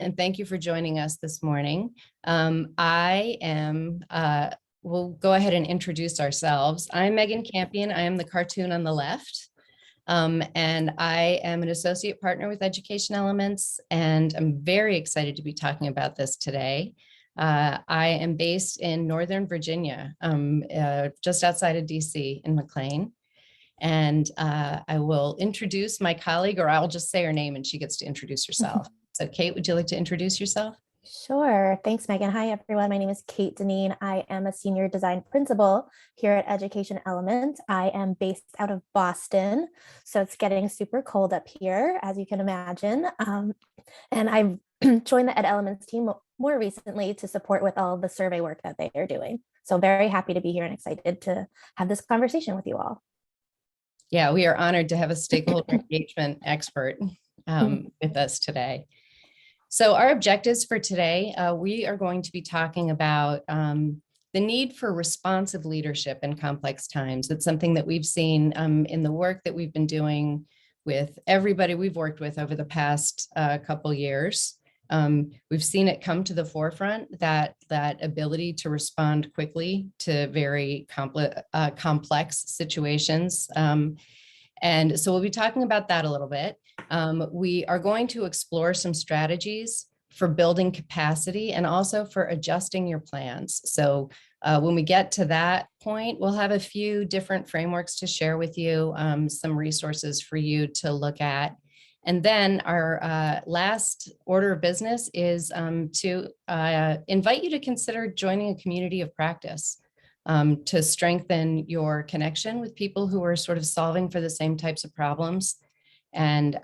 and thank you for joining us this morning. We'll go ahead and introduce ourselves. I'm Megan Campion. I am the cartoon on the left. And I am an associate partner with Education Elements, and I'm very excited to be talking about this today. I am based in Northern Virginia, just outside of DC in McLean. And I will introduce my colleague, or I'll just say her name and she gets to introduce herself. So Kate, would you like to introduce yourself? Sure. Thanks, Megan. Hi, everyone. My name is Kate Deneen. I am a senior design principal here at Education Element. I am based out of Boston, so it's getting super cold up here, as you can imagine. And I joined the Ed Elements team more recently to support with all the survey work that they are doing. So very happy to be here and excited to have this conversation with you all. Yeah, we are honored to have a stakeholder engagement expert with us today. So our objectives for today, we are going to be talking about the need for responsive leadership in complex times. It's something that we've seen in the work that we've been doing with everybody we've worked with over the past couple years. We've seen it come to the forefront, that ability to respond quickly to very complex situations. And so we'll be talking about that a little bit. We are going to explore some strategies for building capacity and also for adjusting your plans. So when we get to that point, we'll have a few different frameworks to share with you, some resources for you to look at. And then our last order of business is to invite you to consider joining a community of practice to strengthen your connection with people who are sort of solving for the same types of problems and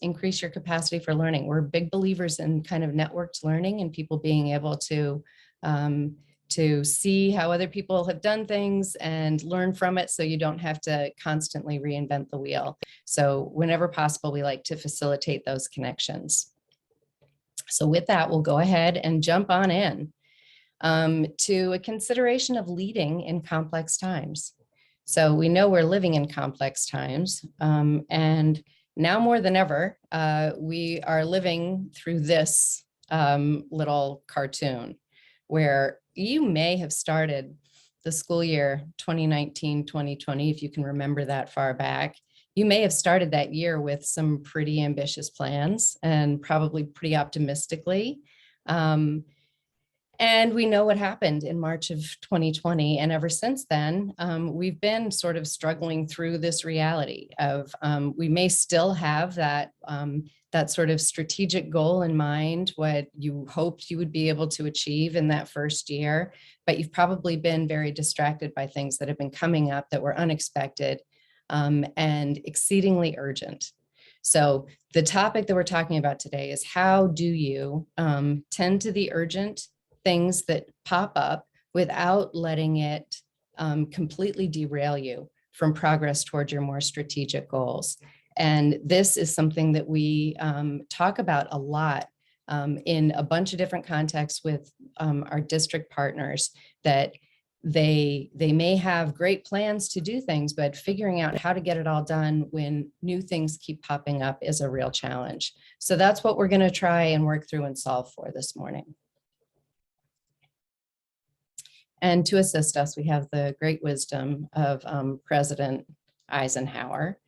increase your capacity for learning. We're big believers in kind of networked learning and people being able to see how other people have done things and learn from it, so you don't have to constantly reinvent the wheel. So whenever possible, we like to facilitate those connections. So with that, we'll go ahead and jump on in to a consideration of leading in complex times. So we know we're living in complex times, and now more than ever, we are living through this little cartoon where you may have started the school year 2019-2020, if you can remember that far back. You may have started that year with some pretty ambitious plans and probably pretty optimistically. And we know what happened in March of 2020. And ever since then, we've been sort of struggling through this reality of we may still have that sort of strategic goal in mind, what you hoped you would be able to achieve in that first year, but you've probably been very distracted by things that have been coming up that were unexpected and exceedingly urgent. So the topic that we're talking about today is how do you tend to the urgent things that pop up without letting it completely derail you from progress towards your more strategic goals. And this is something that we talk about a lot in a bunch of different contexts with our district partners, that they may have great plans to do things, but figuring out how to get it all done when new things keep popping up is a real challenge. So that's what we're going to try and work through and solve for this morning. And to assist us, we have the great wisdom of President Eisenhower.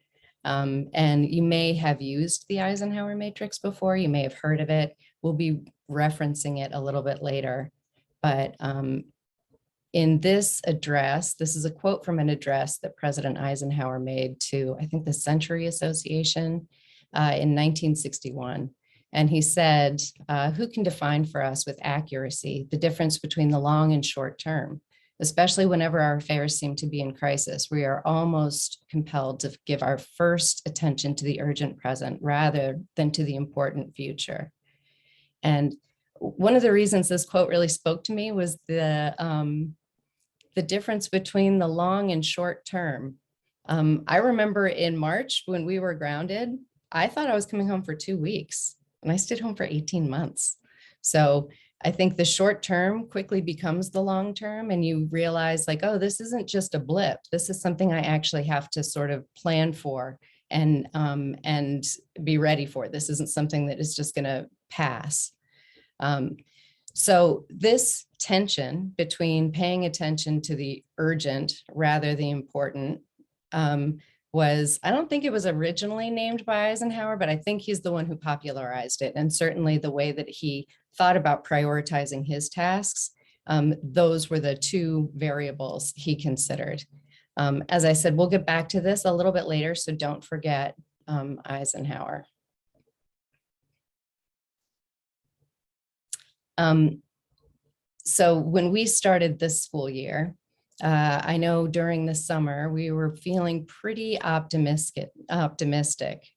And you may have used the Eisenhower Matrix before, you may have heard of it. We'll be referencing it a little bit later. But in this address, this is a quote from an address that President Eisenhower made to, I think, the Century Association in 1961. And he said, who can define for us with accuracy the difference between the long and short term, especially whenever our affairs seem to be in crisis? We are almost compelled to give our first attention to the urgent present rather than to the important future. And one of the reasons this quote really spoke to me was the difference between the long and short term. I remember in March when we were grounded, I thought I was coming home for 2 weeks. And I stayed home for 18 months. So I think the short term quickly becomes the long term, and you realize like, oh, this isn't just a blip. This is something I actually have to sort of plan for and be ready for. This isn't something that is just going to pass. So this tension between paying attention to the urgent rather the important was, I don't think it was originally named by Eisenhower, but I think he's the one who popularized it. And certainly the way that he thought about prioritizing his tasks, those were the two variables he considered. As I said, we'll get back to this a little bit later, so don't forget Eisenhower. So when we started this school year, I know during the summer we were feeling pretty optimistic.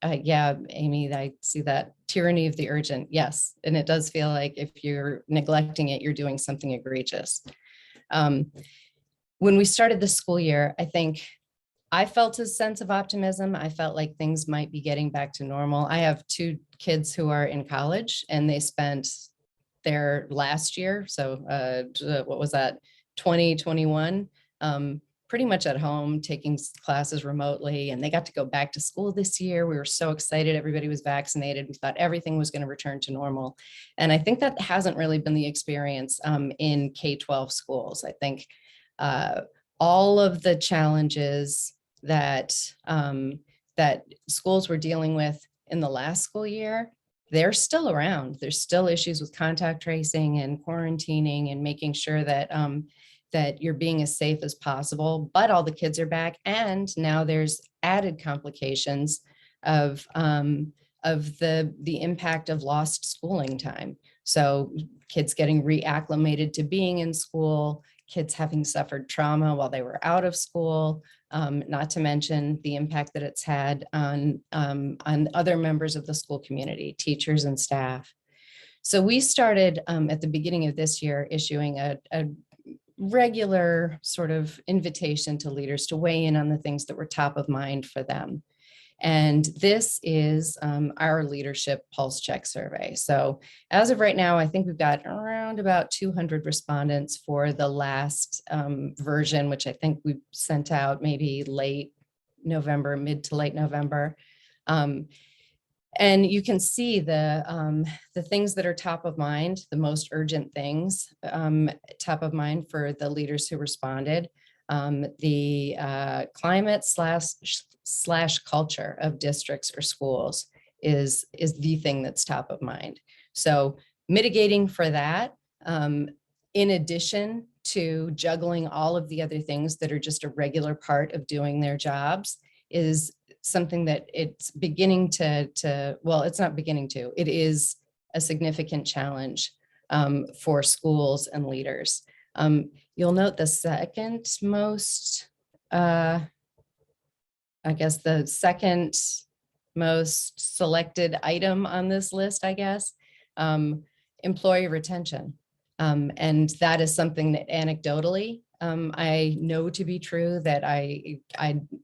Yeah, Amy, I see that tyranny of the urgent. Yes, and it does feel like if you're neglecting it, you're doing something egregious. When we started the school year, I think I felt a sense of optimism. I felt like things might be getting back to normal. I have two kids who are in college, and they spent their last year, so what was that, 2021, pretty much at home taking classes remotely, and they got to go back to school this year. We were so excited. Everybody was vaccinated. We thought everything was going to return to normal. And I think that hasn't really been the experience in K-12 schools. I think all of the challenges that that schools were dealing with in the last school year, they're still around. There's still issues with contact tracing and quarantining and making sure that that you're being as safe as possible, but all the kids are back. And now there's added complications of the impact of lost schooling time. So kids getting reacclimated to being in school, kids having suffered trauma while they were out of school, not to mention the impact that it's had on other members of the school community, teachers and staff. So we started at the beginning of this year issuing a regular sort of invitation to leaders to weigh in on the things that were top of mind for them. And this is our leadership pulse check survey. So as of right now, I think we've got around about 200 respondents for the last version, which I think we sent out maybe late November, mid to late November. And you can see the things that are top of mind, the most urgent things top of mind for the leaders who responded. The climate slash culture of districts or schools is the thing that's top of mind. So mitigating for that, in addition to juggling all of the other things that are just a regular part of doing their jobs, is something that it's beginning to well, it's not beginning to, it is a significant challenge for schools and leaders. You'll note the second most, I guess the second most selected item on this list, I guess, employee retention. And that is something that anecdotally, I know to be true, that I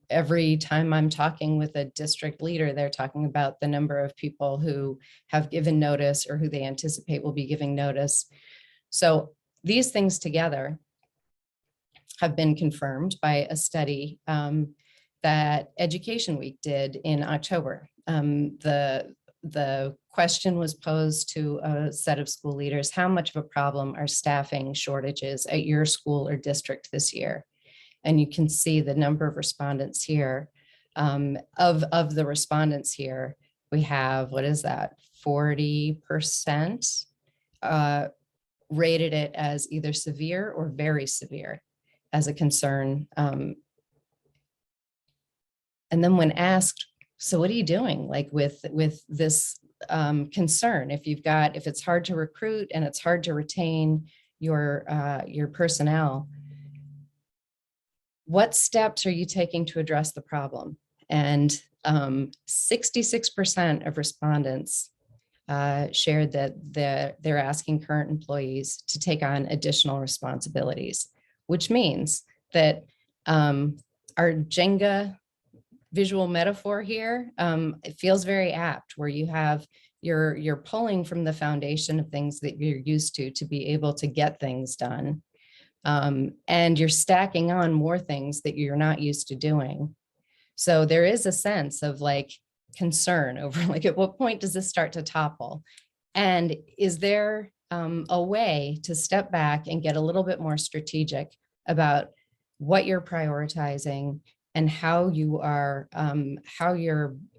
every time I'm talking with a district leader, they're talking about the number of people who have given notice or who they anticipate will be giving notice. So these things together have been confirmed by a study that Education Week did in October. The question was posed to a set of school leaders: how much of a problem are staffing shortages at your school or district this year? And you can see the number of respondents here. Of the respondents here, we have, what is that, 40% rated it as either severe or very severe as a concern. And then when asked, so what are you doing like with this concern? If it's hard to recruit and it's hard to retain your personnel, what steps are you taking to address the problem? And 66% of respondents shared that they're asking current employees to take on additional responsibilities, which means that our Jenga visual metaphor here, it feels very apt, where you're pulling from the foundation of things that you're used to be able to get things done. And you're stacking on more things that you're not used to doing. So there is a sense of like concern over like, at what point does this start to topple? And is there a way to step back and get a little bit more strategic about what you're prioritizing and how you're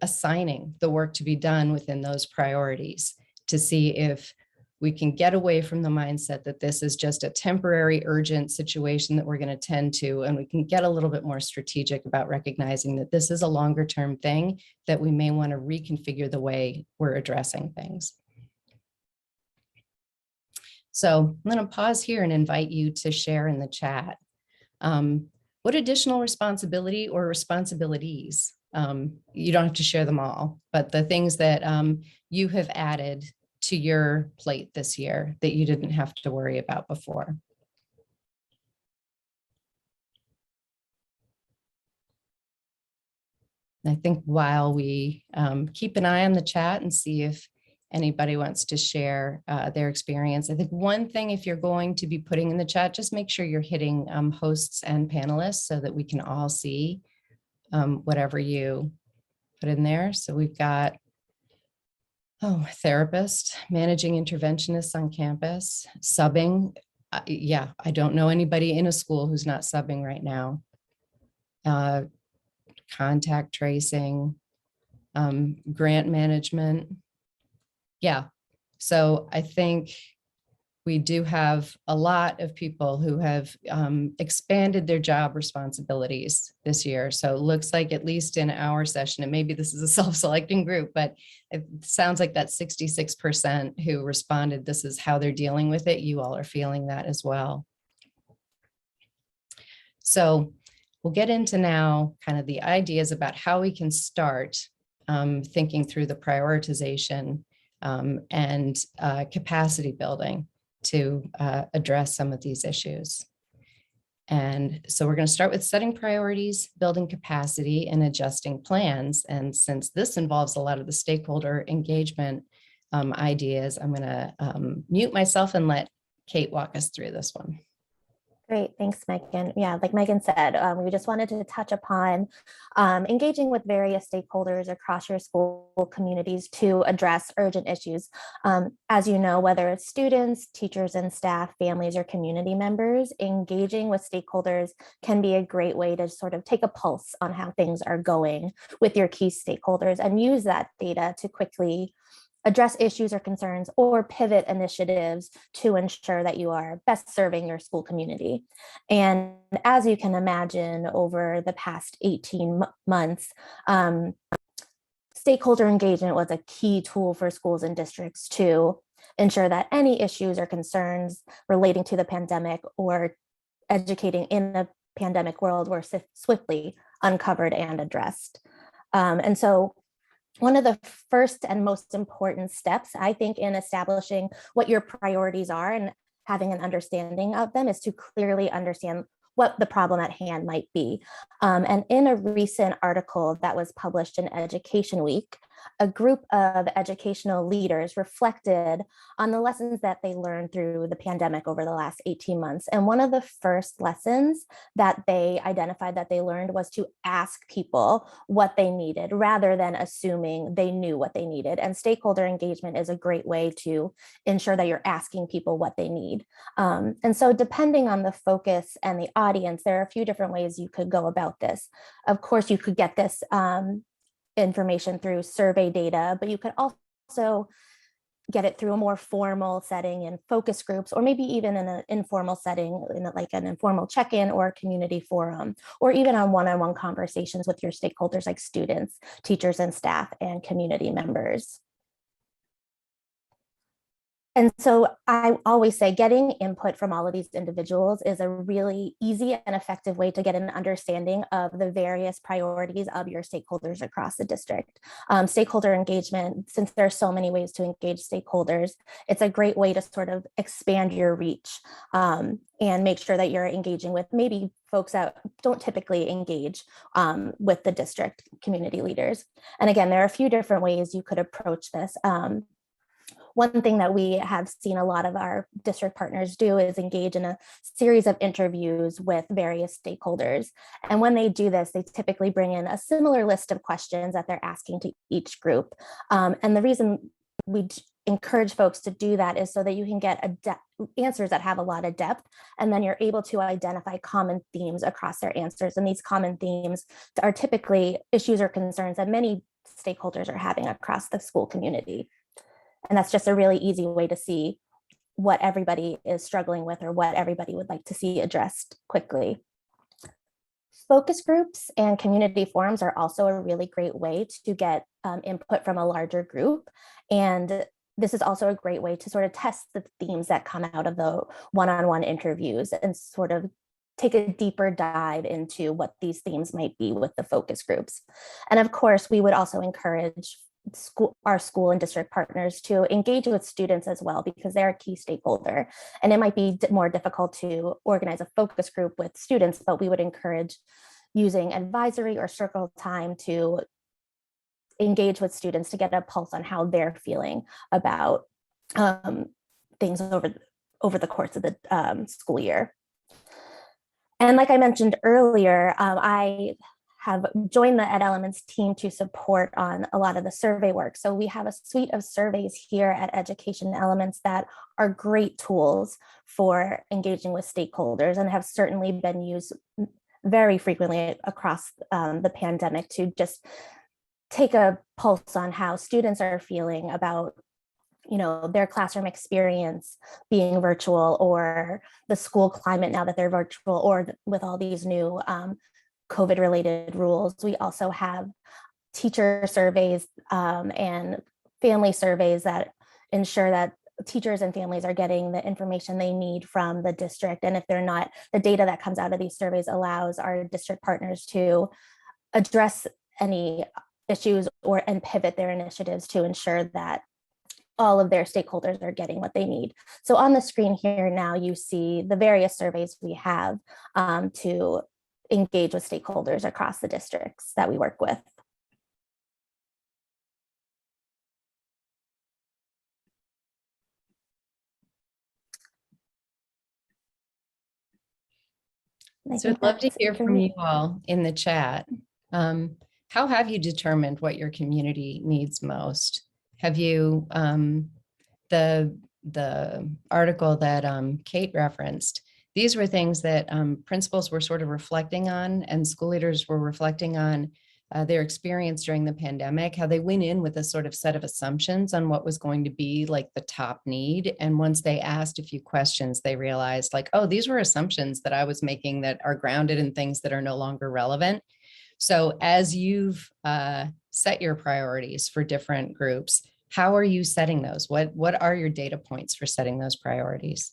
assigning the work to be done within those priorities, to see if we can get away from the mindset that this is just a temporary urgent situation that we're going to tend to, and we can get a little bit more strategic about recognizing that this is a longer term thing that we may want to reconfigure the way we're addressing things. So I'm going to pause here and invite you to share in the chat. What additional responsibility or responsibilities, you don't have to share them all, but the things that you have added to your plate this year that you didn't have to worry about before. I think while we keep an eye on the chat and see if anybody wants to share their experience. I think one thing, if you're going to be putting in the chat, just make sure you're hitting hosts and panelists so that we can all see whatever you put in there. So we've got, therapist, managing interventionists on campus, subbing. Yeah, I don't know anybody in a school who's not subbing right now. Contact tracing, grant management. Yeah, so I think we do have a lot of people who have expanded their job responsibilities this year. So it looks like, at least in our session, and maybe this is a self-selecting group, but it sounds like that 66% who responded, this is how they're dealing with it. You all are feeling that as well. So we'll get into now kind of the ideas about how we can start thinking through the prioritization and capacity building to address some of these issues. And so we're going to start with setting priorities, building capacity, and adjusting plans. And since this involves a lot of the stakeholder engagement ideas, I'm going to mute myself and let Kate walk us through this one. Great, thanks, Megan. Yeah, like Megan said, we just wanted to touch upon engaging with various stakeholders across your school communities to address urgent issues. As you know, whether it's students, teachers and staff, families, or community members, engaging with stakeholders can be a great way to sort of take a pulse on how things are going with your key stakeholders and use that data to quickly address issues or concerns or pivot initiatives to ensure that you are best serving your school community. And as you can imagine, over the past 18 months, stakeholder engagement was a key tool for schools and districts to ensure that any issues or concerns relating to the pandemic or educating in a pandemic world were swiftly uncovered and addressed. And so one of the first and most important steps, I think, in establishing what your priorities are and having an understanding of them is to clearly understand what the problem at hand might be. And in a recent article that was published in Education Week, a group of educational leaders reflected on the lessons that they learned through the pandemic over the last 18 months. And one of the first lessons that they identified that they learned was to ask people what they needed rather than assuming they knew what they needed. And stakeholder engagement is a great way to ensure that you're asking people what they need. And so depending on the focus and the audience, there are a few different ways you could go about this. Of course, you could get this information through survey data, but you could also get it through a more formal setting in focus groups, or maybe even in an informal setting, in like an informal check-in or a community forum, or even on one-on-one conversations with your stakeholders like students, teachers and staff, and community members. And so I always say getting input from all of these individuals is a really easy and effective way to get an understanding of the various priorities of your stakeholders across the district. Stakeholder engagement, since there are so many ways to engage stakeholders, it's a great way to sort of expand your reach and make sure that you're engaging with maybe folks that don't typically engage with the district community leaders. And again, there are a few different ways you could approach this. One thing that we have seen a lot of our district partners do is engage in a series of interviews with various stakeholders. And when they do this, they typically bring in a similar list of questions that they're asking to each group. And the reason we encourage folks to do that is so that you can get answers that have a lot of depth, and then you're able to identify common themes across their answers. And these common themes are typically issues or concerns that many stakeholders are having across the school community. And that's just a really easy way to see what everybody is struggling with or what everybody would like to see addressed quickly. Focus groups and community forums are also a really great way to get input from a larger group. And this is also a great way to sort of test the themes that come out of the one-on-one interviews and sort of take a deeper dive into what these themes might be with the focus groups. And of course, we would also encourage our school and district partners to engage with students as well, because they're a key stakeholder. And it might be more difficult to organize a focus group with students, but we would encourage using advisory or circle time to engage with students to get a pulse on how they're feeling about things over the course of the school year. And like I mentioned earlier, I have joined the Ed Elements team to support on a lot of the survey work. So we have a suite of surveys here at Education Elements that are great tools for engaging with stakeholders and have certainly been used very frequently across the pandemic to just take a pulse on how students are feeling about, you know, their classroom experience being virtual, or the school climate now that they're virtual, or with all these new COVID related rules. We also have teacher surveys and family surveys that ensure that teachers and families are getting the information they need from the district. And if they're not, the data that comes out of these surveys allows our district partners to address any issues and pivot their initiatives to ensure that all of their stakeholders are getting what they need. So on the screen here now, you see the various surveys we have to engage with stakeholders across the districts that we work with. So I'd love to hear from you all in the chat. How have you determined what your community needs most? Have you, the article that Kate referenced, these were things that principals were sort of reflecting on, and school leaders were reflecting on their experience during the pandemic, how they went in with a sort of set of assumptions on what was going to be like the top need. And once they asked a few questions, they realized like, oh, these were assumptions that I was making that are grounded in things that are no longer relevant. So as you've set your priorities for different groups, how are you setting those? What are your data points for setting those priorities?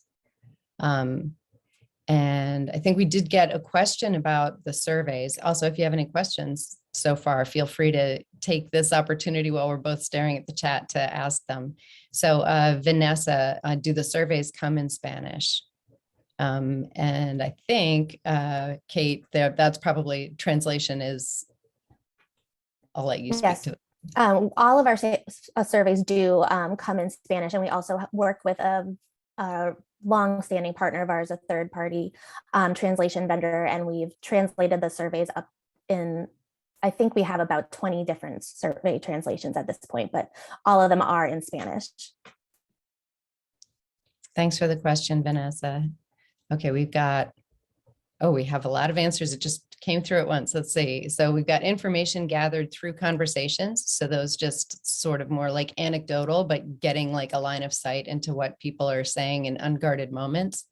And I think we did get a question about the surveys. Also, if you have any questions so far, feel free to take this opportunity while we're both staring at the chat to ask them. So Vanessa, do the surveys come in Spanish? And I think, Kate, that's probably translation is, I'll let you speak to it. All of our surveys do come in Spanish, and we also work with a long-standing partner of ours, a third-party translation vendor, and we've translated the surveys up in, I think we have about 20 different survey translations at this point, but all of them are in Spanish. Thanks for the question, Vanessa. Okay, we have a lot of answers. It just came through at once. Let's see. So we've got information gathered through conversations. So those just sort of more like anecdotal, but getting like a line of sight into what people are saying in unguarded moments.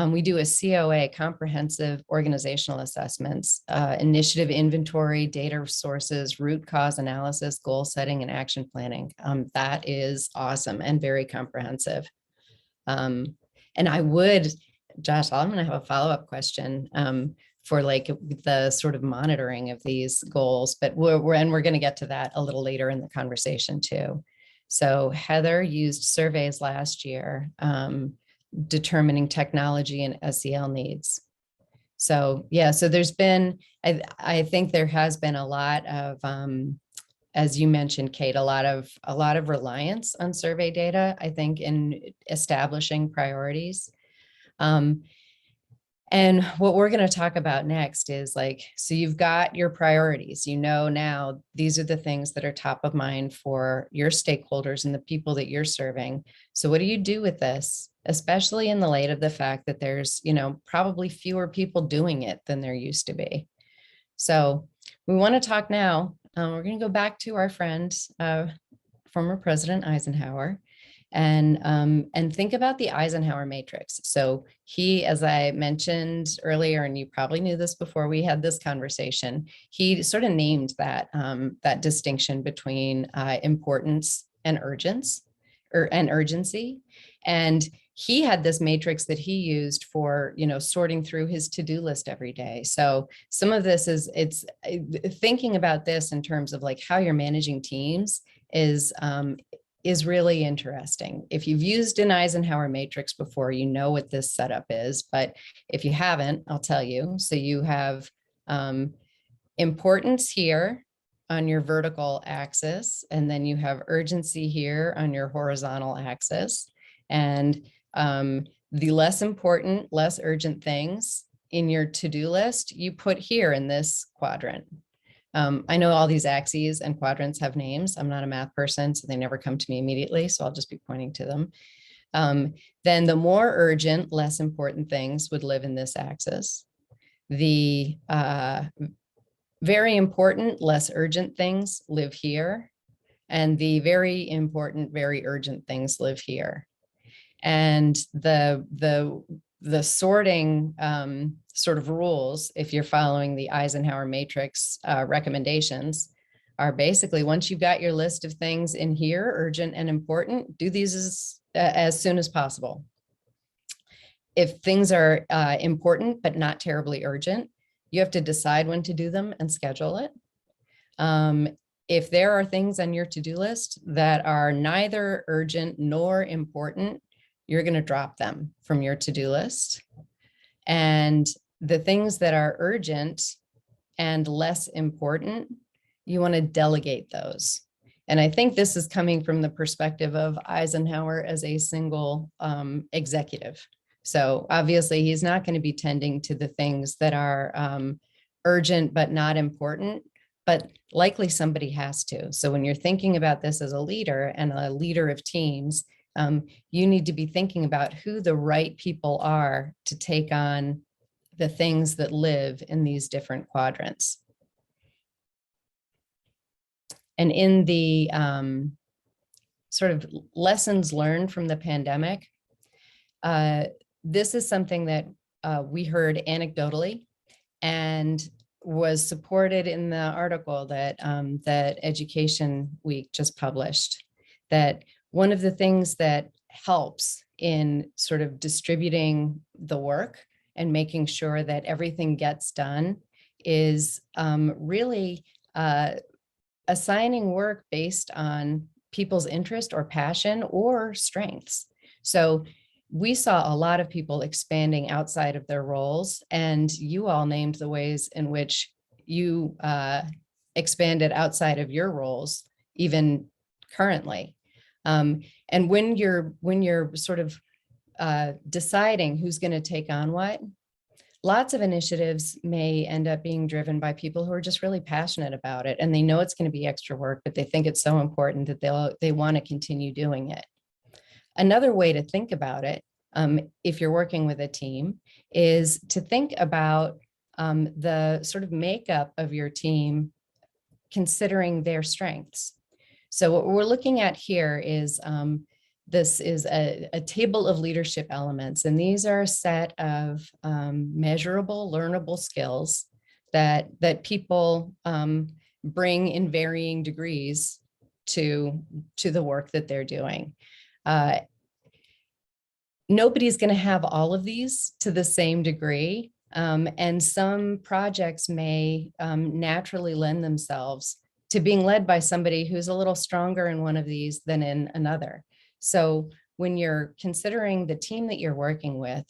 We do a COA, comprehensive organizational assessments, initiative inventory, data sources, root cause analysis, goal setting, and action planning. That is awesome and very comprehensive. And I would, Josh, I'm going to have a follow-up question for like the sort of monitoring of these goals, but we're going to get to that a little later in the conversation too. So Heather used surveys last year, determining technology and SEL needs. So yeah, so there's been, I think there has been a lot of, as you mentioned, Kate, a lot of reliance on survey data, I think, in establishing priorities. And what we're going to talk about next is like, so you've got your priorities, you know, now these are the things that are top of mind for your stakeholders and the people that you're serving. So what do you do with this, especially in the light of the fact that there's, you know, probably fewer people doing it than there used to be. So we want to talk now. We're going to go back to our friend, former President Eisenhower, and think about the Eisenhower Matrix. So he, as I mentioned earlier, and you probably knew this before we had this conversation, he sort of named that that distinction between importance and urgency. And he had this matrix that he used for, you know, sorting through his to-do list every day. So some of this it's thinking about this in terms of like how you're managing teams is really interesting. If you've used an Eisenhower matrix before, you know what this setup is, but if you haven't, I'll tell you. So you have importance here on your vertical axis, and then you have urgency here on your horizontal axis. And the less important, less urgent things in your to-do list, you put here in this quadrant. I know all these axes and quadrants have names. I'm not a math person, so they never come to me immediately, so I'll just be pointing to them. Then the more urgent, less important things would live in this axis. The very important, less urgent things live here. And the very important, very urgent things live here. And the sorting sort of rules, if you're following the Eisenhower Matrix recommendations, are basically once you've got your list of things in here, urgent and important, do these as soon as possible. If things are important but not terribly urgent, you have to decide when to do them and schedule it. If there are things on your to-do list that are neither urgent nor important, you're going to drop them from your to-do list. And the things that are urgent and less important, you want to delegate those. And I think this is coming from the perspective of Eisenhower as a single executive. So obviously he's not going to be tending to the things that are urgent but not important, but likely somebody has to. So when you're thinking about this as a leader and a leader of teams, you need to be thinking about who the right people are to take on the things that live in these different quadrants. And in the sort of lessons learned from the pandemic, this is something that we heard anecdotally and was supported in the article that that Education Week just published, that one of the things that helps in sort of distributing the work and making sure that everything gets done is really assigning work based on people's interest or passion or strengths. So we saw a lot of people expanding outside of their roles, and you all named the ways in which you expanded outside of your roles, even currently. And when you're sort of deciding who's going to take on what, lots of initiatives may end up being driven by people who are just really passionate about it, and they know it's going to be extra work, but they think it's so important that they want to continue doing it. Another way to think about it, if you're working with a team, is to think about the sort of makeup of your team, considering their strengths. So what we're looking at here is this is a table of leadership elements, and these are a set of measurable, learnable skills that people bring in varying degrees to the work that they're doing. Nobody's going to have all of these to the same degree, and some projects may naturally lend themselves to being led by somebody who's a little stronger in one of these than in another. So when you're considering the team that you're working with,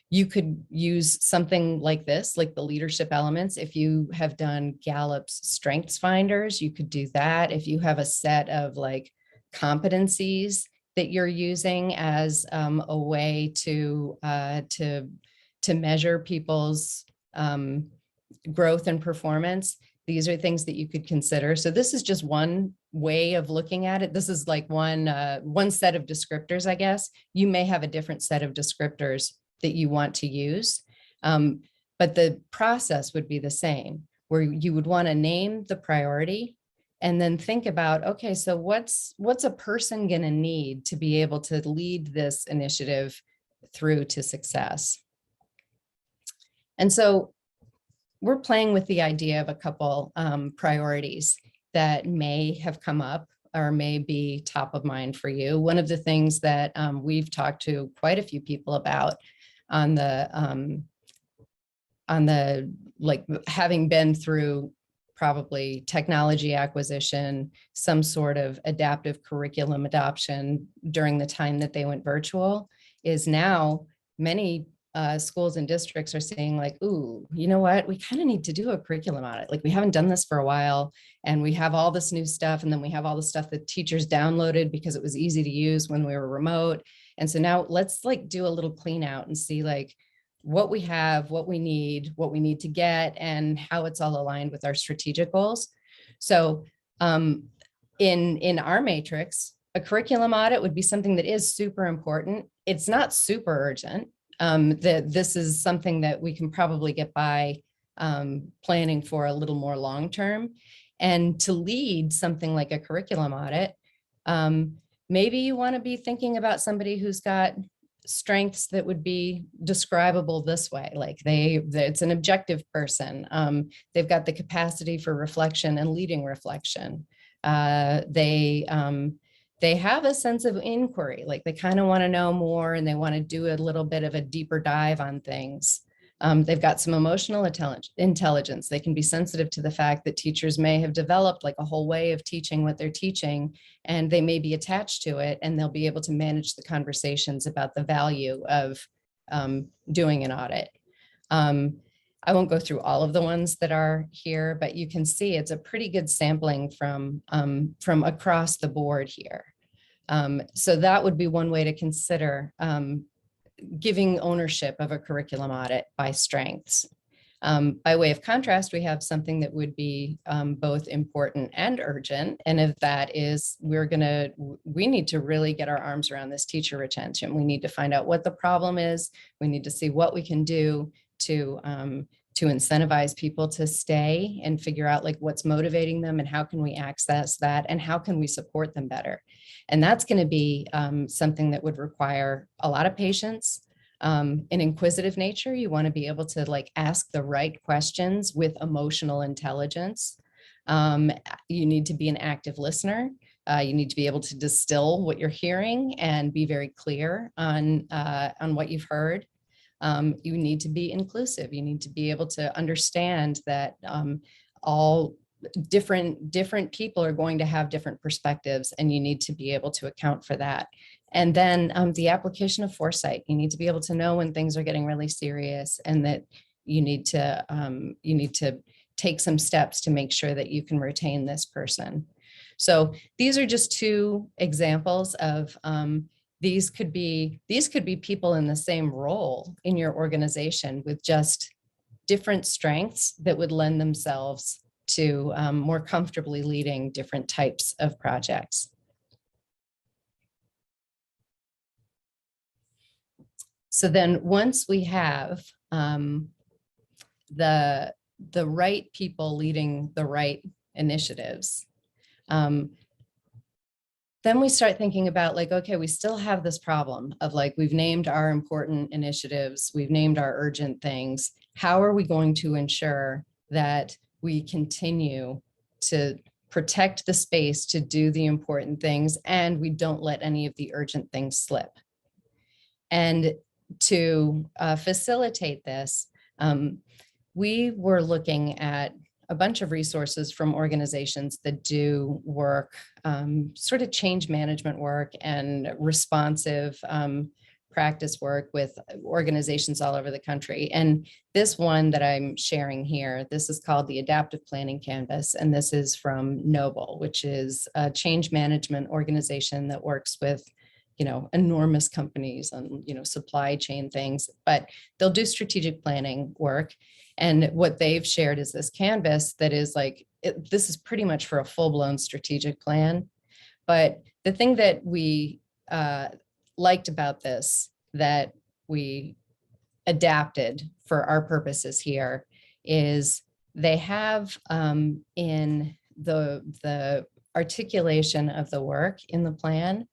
you could use something like this, like the leadership elements. If you have done Gallup's Strengths Finders, you could do that. If you have a set of like competencies that you're using as a way to to measure people's growth and performance, these are things that you could consider. So this is just one way of looking at it. This is like one set of descriptors, I guess. You may have a different set of descriptors that you want to use, but the process would be the same, where you would want to name the priority and then think about, okay, so what's a person going to need to be able to lead this initiative through to success? And so we're playing with the idea of a couple priorities that may have come up or may be top of mind for you. One of the things that we've talked to quite a few people about on the like having been through probably technology acquisition, some sort of adaptive curriculum adoption during the time that they went virtual, is now many schools and districts are saying like, ooh, you know what, we kind of need to do a curriculum audit. Like we haven't done this for a while and we have all this new stuff. And then we have all the stuff that teachers downloaded because it was easy to use when we were remote. And so now let's like do a little clean out and see like what we have, what we need to get, and how it's all aligned with our strategic goals. So in our matrix, a curriculum audit would be something that is super important. It's not super urgent. That this is something that we can probably get by planning for a little more long-term. And to lead something like a curriculum audit, maybe you want to be thinking about somebody who's got strengths that would be describable this way, like it's an objective person. They've got the capacity for reflection and leading reflection. They have a sense of inquiry, like they kind of want to know more and they want to do a little bit of a deeper dive on things. They've got some emotional intelligence. They can be sensitive to the fact that teachers may have developed like a whole way of teaching what they're teaching, and they may be attached to it, and they'll be able to manage the conversations about the value of doing an audit. I won't go through all of the ones that are here, but you can see it's a pretty good sampling from across the board here. So that would be one way to consider giving ownership of a curriculum audit by strengths. By way of contrast, we have something that would be both important and urgent. And if that is, we need to really get our arms around this teacher retention. We need to find out what the problem is. We need to see what we can do to incentivize people to stay and figure out like what's motivating them and how can we access that and how can we support them better. And that's going to be something that would require a lot of patience, an inquisitive nature. You want to be able to like ask the right questions with emotional intelligence. You need to be an active listener. You need to be able to distill what you're hearing and be very clear on what you've heard. You need to be inclusive. You need to be able to understand that all different people are going to have different perspectives, and you need to be able to account for that. And then the application of foresight. You need to be able to know when things are getting really serious, and that you need to take some steps to make sure that you can retain this person. So these are just two examples of these could be people in the same role in your organization with just different strengths that would lend themselves to more comfortably leading different types of projects. So then once we have the right people leading the right initiatives, then we start thinking about like, okay, we still have this problem of like, we've named our important initiatives, we've named our urgent things. How are we going to ensure that we continue to protect the space to do the important things and we don't let any of the urgent things slip? And to facilitate this, we were looking at a bunch of resources from organizations that do work, sort of change management work and responsive practice work with organizations all over the country. And this one that I'm sharing here, this is called the Adaptive Planning Canvas. And this is from Noble, which is a change management organization that works with enormous companies and, supply chain things, but they'll do strategic planning work. And what they've shared is this canvas that is like, this is pretty much for a full-blown strategic plan. But the thing that we liked about this, that we adapted for our purposes here, is they have in the articulation of the work in the plan,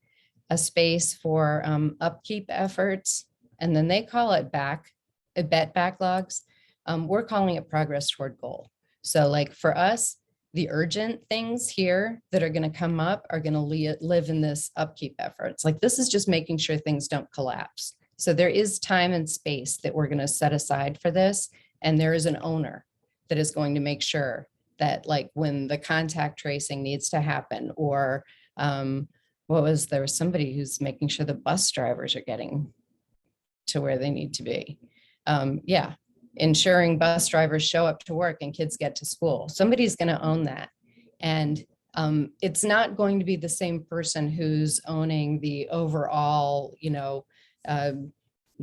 a space for upkeep efforts, and then they call it backlogs. We're calling it progress toward goal. So like for us, the urgent things here that are going to come up are going to live in this upkeep efforts. Like this is just making sure things don't collapse. So there is time and space that we're going to set aside for this. And there is an owner that is going to make sure that like when the contact tracing needs to happen, or there was somebody who's making sure the bus drivers are getting to where they need to be. Ensuring bus drivers show up to work and kids get to school. Somebody's going to own that. And it's not going to be the same person who's owning the overall,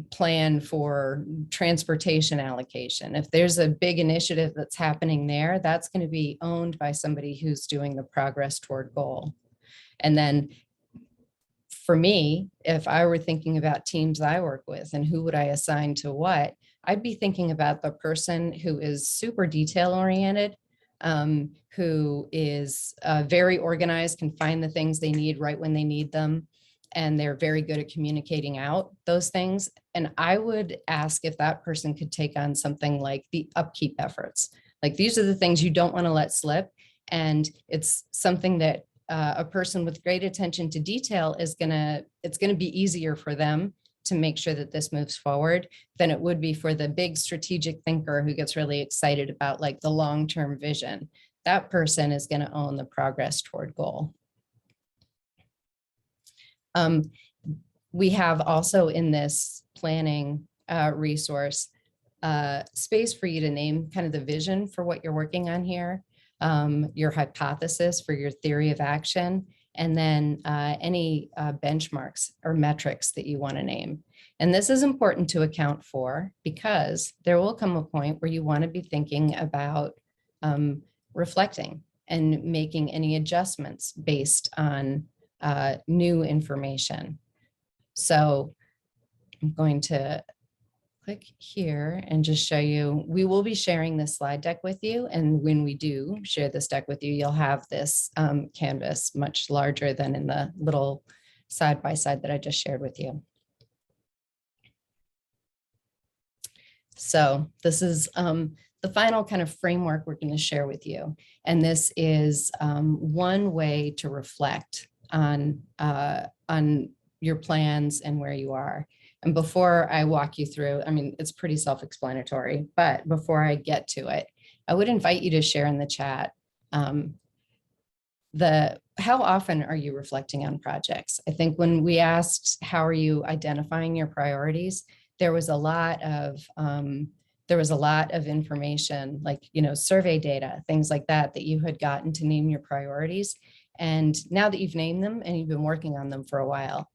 plan for transportation allocation. If there's a big initiative that's happening there, that's going to be owned by somebody who's doing the progress toward goal. And then for me, if I were thinking about teams I work with and who would I assign to what, I'd be thinking about the person who is super detail oriented, who is very organized, can find the things they need right when they need them, and they're very good at communicating out those things. And I would ask if that person could take on something like the upkeep efforts. Like these are the things you don't want to let slip. And it's something that a person with great attention to detail it's going to be easier for them to make sure that this moves forward than it would be for the big strategic thinker who gets really excited about like the long-term vision. That person is going to own the progress toward goal. We have also in this planning resource space for you to name kind of the vision for what you're working on here, your hypothesis for your theory of action, and then any benchmarks or metrics that you want to name. And this is important to account for because there will come a point where you want to be thinking about reflecting and making any adjustments based on new information. So I'm going to click here and just show you, we will be sharing this slide deck with you. And when we do share this deck with you, you'll have this canvas much larger than in the little side-by-side that I just shared with you. So this is the final kind of framework we're going to share with you. And this is one way to reflect on your plans and where you are. And before I walk you through, I mean, it's pretty self-explanatory, but before I get to it, I would invite you to share in the chat how often are you reflecting on projects? I think when we asked, how are you identifying your priorities, there was a lot of information, like, survey data, things like that you had gotten to name your priorities. And now that you've named them and you've been working on them for a while,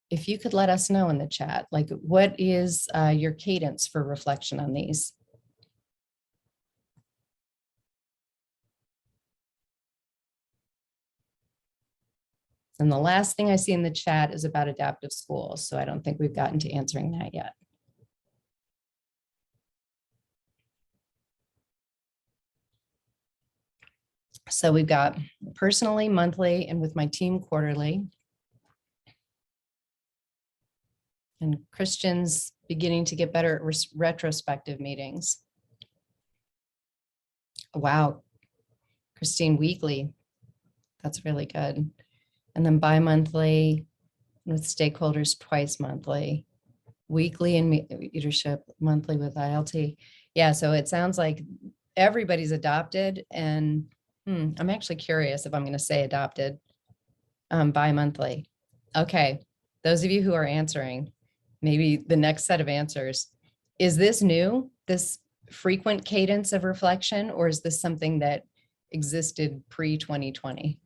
if you could let us know in the chat, like what is your cadence for reflection on these? And the last thing I see in the chat is about adaptive schools. So I don't think we've gotten to answering that yet. So we've got personally, monthly, and with my team quarterly. And Christian's beginning to get better at retrospective meetings. Wow, Christine, weekly. That's really good. And then bi-monthly with stakeholders, twice monthly. Weekly in leadership, monthly with ILT. Yeah, so it sounds like everybody's adopted, and I'm actually curious if I'm going to say adopted bi-monthly. Okay, those of you who are answering, maybe the next set of answers, is this new, this frequent cadence of reflection, or is this something that existed pre-2020?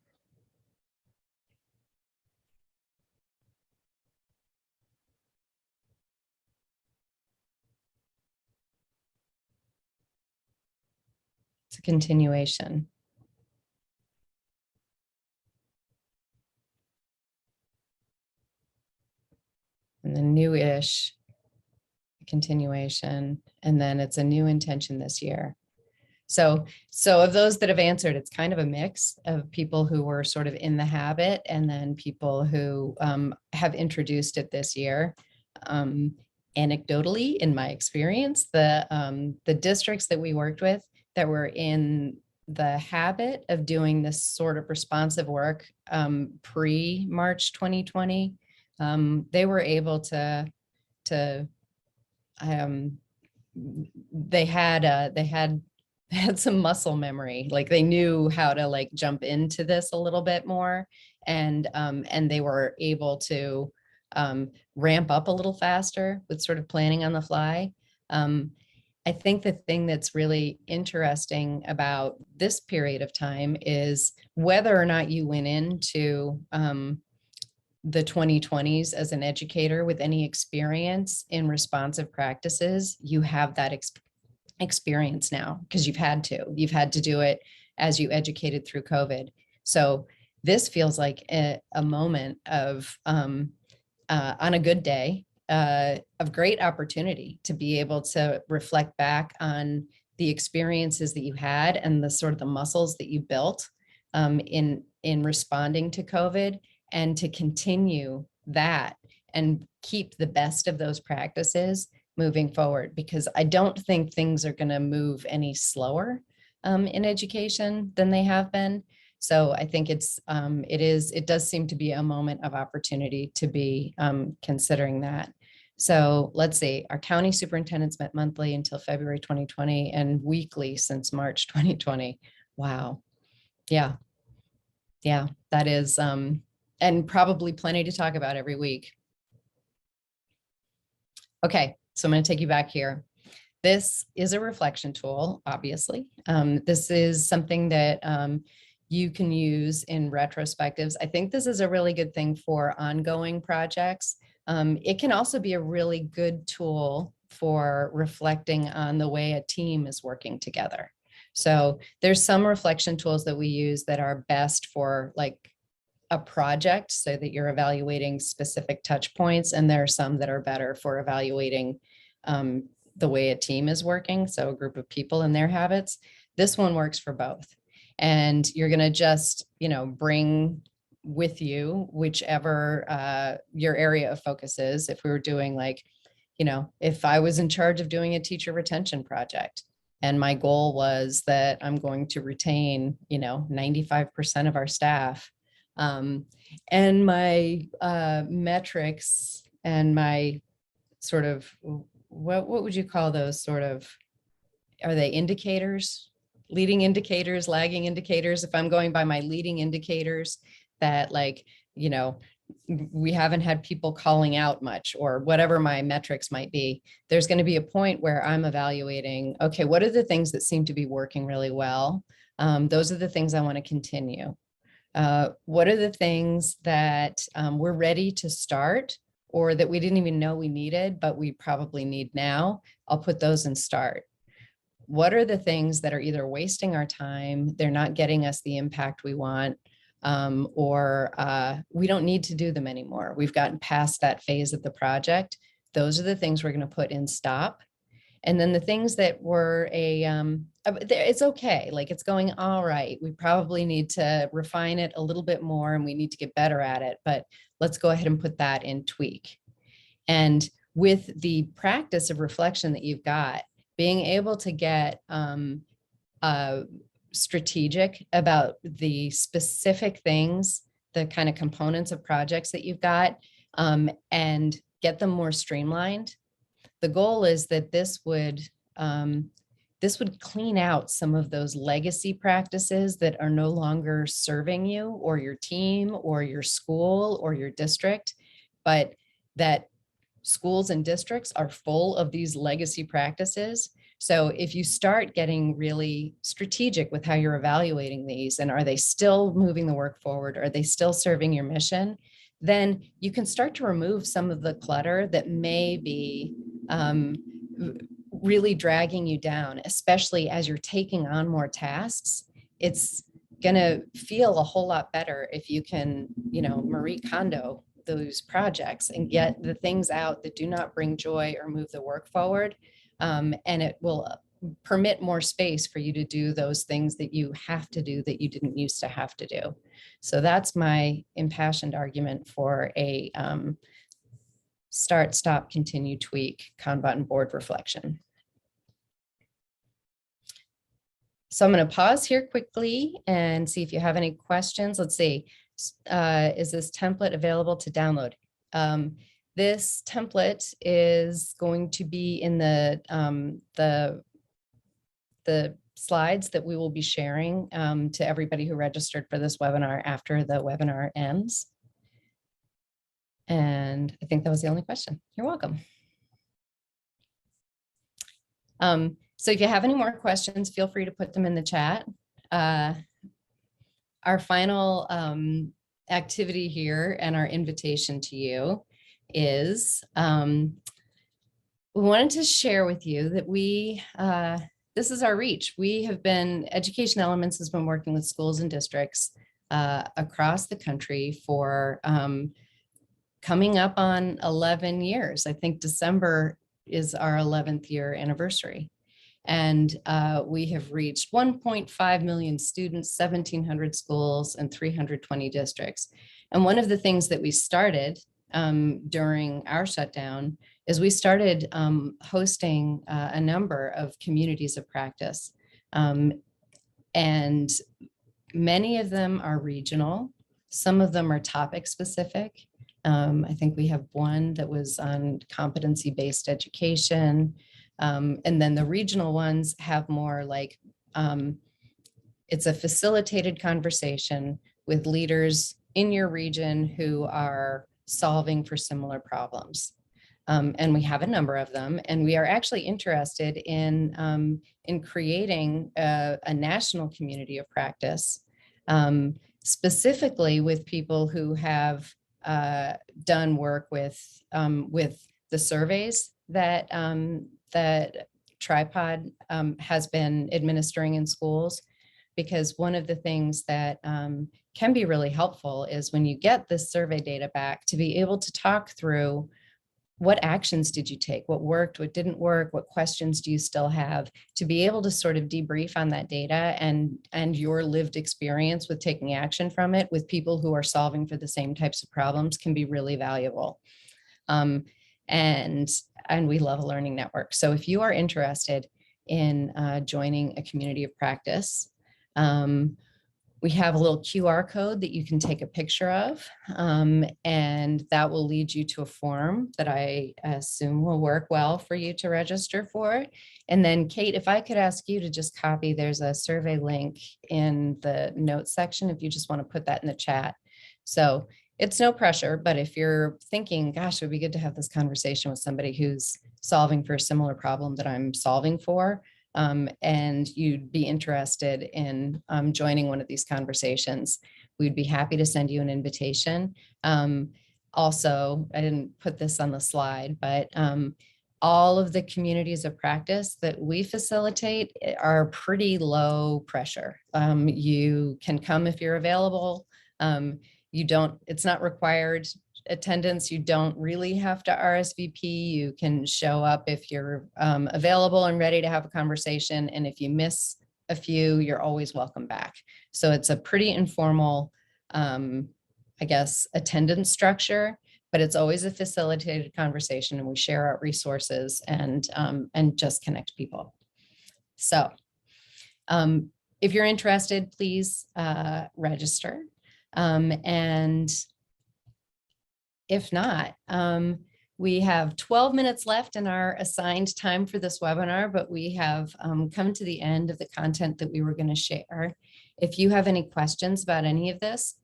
continuation. And then new-ish, continuation, and then it's a new intention this year. So of those that have answered, it's kind of a mix of people who were sort of in the habit and then people who have introduced it this year. Anecdotally, in my experience, the districts that we worked with that were in the habit of doing this sort of responsive work pre-March 2020, they were able to they had some muscle memory, like they knew how to like jump into this a little bit more, and they were able to ramp up a little faster with sort of planning on the fly. I think the thing that's really interesting about this period of time is whether or not you went into the 2020s as an educator with any experience in responsive practices, you have that experience now because you've had to do it as you educated through COVID. So this feels like a moment of, on a good day, of great opportunity to be able to reflect back on the experiences that you had and the sort of the muscles that you built in responding to COVID, and to continue that and keep the best of those practices moving forward, because I don't think things are going to move any slower in education than they have been. So I think it does seem to be a moment of opportunity to be considering that. So let's see, our county superintendents met monthly until February 2020 and weekly since March 2020. Wow. Yeah, that is, and probably plenty to talk about every week. Okay, so I'm going to take you back here. This is a reflection tool, obviously. This is something that you can use in retrospectives. I think this is a really good thing for ongoing projects. It can also be a really good tool for reflecting on the way a team is working together. So there's some reflection tools that we use that are best for like a project so that you're evaluating specific touch points. And there are some that are better for evaluating the way a team is working. So a group of people and their habits. This one works for both. And you're going to just, bring with you whichever your area of focus is. If we were doing like, if I was in charge of doing a teacher retention project, and my goal was that I'm going to retain, 95% of our staff. And my metrics and my sort of, what would you call those sort of, are they indicators, leading indicators, lagging indicators? If I'm going by my leading indicators that we haven't had people calling out much or whatever my metrics might be, there's going to be a point where I'm evaluating, okay, what are the things that seem to be working really well? Those are the things I want to continue. What are the things that we're ready to start or that we didn't even know we needed, but we probably need now? I'll put those in start. What are the things that are either wasting our time, they're not getting us the impact we want, or we don't need to do them anymore. We've gotten past that phase of the project. Those are the things we're going to put in stop. And then the things that were it's okay, like it's going all right. We probably need to refine it a little bit more and we need to get better at it, but let's go ahead and put that in tweak. And with the practice of reflection that you've got, being able to get strategic about the specific things, the kind of components of projects that you've got, and get them more streamlined. The goal is that this would clean out some of those legacy practices that are no longer serving you or your team or your school or your district, but that schools and districts are full of these legacy practices. So if you start getting really strategic with how you're evaluating these, and are they still moving the work forward? Are they still serving your mission? Then you can start to remove some of the clutter that may be really dragging you down, especially as you're taking on more tasks. It's going to feel a whole lot better if you can, Marie Kondo those projects and get the things out that do not bring joy or move the work forward. And it will permit more space for you to do those things that you have to do that you didn't used to have to do. So that's my impassioned argument for a start, stop, continue, tweak, Kanban and board reflection. So I'm going to pause here quickly and see if you have any questions. Let's see. Is this template available to download? This template is going to be in the slides that we will be sharing to everybody who registered for this webinar after the webinar ends. And I think that was the only question. You're welcome. So if you have any more questions, feel free to put them in the chat. Our final activity here and our invitation to you is we wanted to share with you that this is our reach. Education Elements has been working with schools and districts across the country for coming up on 11 years. I think December is our 11th year anniversary. And we have reached 1.5 million students, 1,700 schools, and 320 districts. And one of the things that we started during our shutdown is we started hosting a number of communities of practice. And many of them are regional. Some of them are topic specific. I think we have one that was on competency-based education. And then the regional ones have more like, it's a facilitated conversation with leaders in your region who are solving for similar problems. And we have a number of them, and we are actually interested in creating a national community of practice, specifically with people who have done work with the surveys that that Tripod has been administering in schools, because one of the things that can be really helpful is when you get this survey data back to be able to talk through what actions did you take, what worked, what didn't work, what questions do you still have, to be able to sort of debrief on that data and your lived experience with taking action from it with people who are solving for the same types of problems can be really valuable. And we love a learning network. So if you are interested in joining a community of practice, we have a little QR code that you can take a picture of, and that will lead you to a form that I assume will work well for you to register for. And then Kate, if I could ask you to just copy, there's a survey link in the notes section if you just want to put that in the chat. So it's no pressure, but if you're thinking, gosh, it would be good to have this conversation with somebody who's solving for a similar problem that I'm solving for, and you'd be interested in joining one of these conversations, we'd be happy to send you an invitation. Also, I didn't put this on the slide, but all of the communities of practice that we facilitate are pretty low pressure. You can come if you're available. It's not required attendance. You don't really have to RSVP. You can show up if you're available and ready to have a conversation. And if you miss a few, you're always welcome back. So it's a pretty informal, I guess, attendance structure, but it's always a facilitated conversation, and we share our resources and just connect people. So if you're interested, please register. And if not, we have 12 minutes left in our assigned time for this webinar, but we have come to the end of the content that we were going to share. If you have any questions about any of this,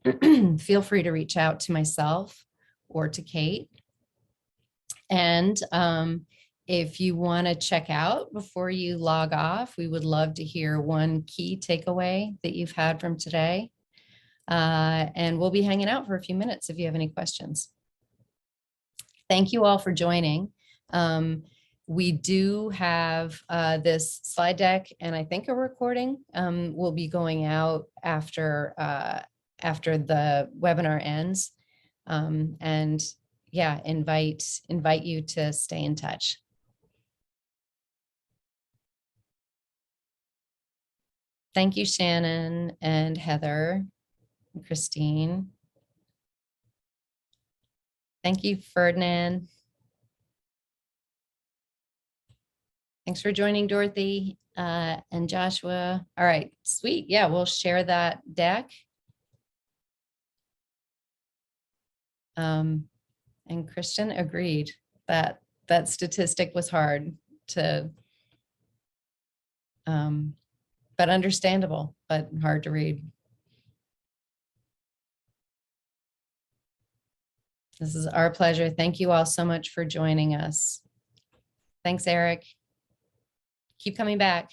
feel free to reach out to myself or to Kate. And if you want to check out before you log off, we would love to hear one key takeaway that you've had from today. And we'll be hanging out for a few minutes if you have any questions. Thank you all for joining. We do have this slide deck and I think a recording will be going out after the webinar ends. And yeah, invite you to stay in touch. Thank you, Shannon and Heather and Christine. Thank you, Ferdinand. Thanks for joining, Dorothy and Joshua. All right, sweet. Yeah, we'll share that deck. And Christian agreed that that statistic was hard to, but understandable, but hard to read. This is our pleasure. Thank you all so much for joining us. Thanks, Eric. Keep coming back.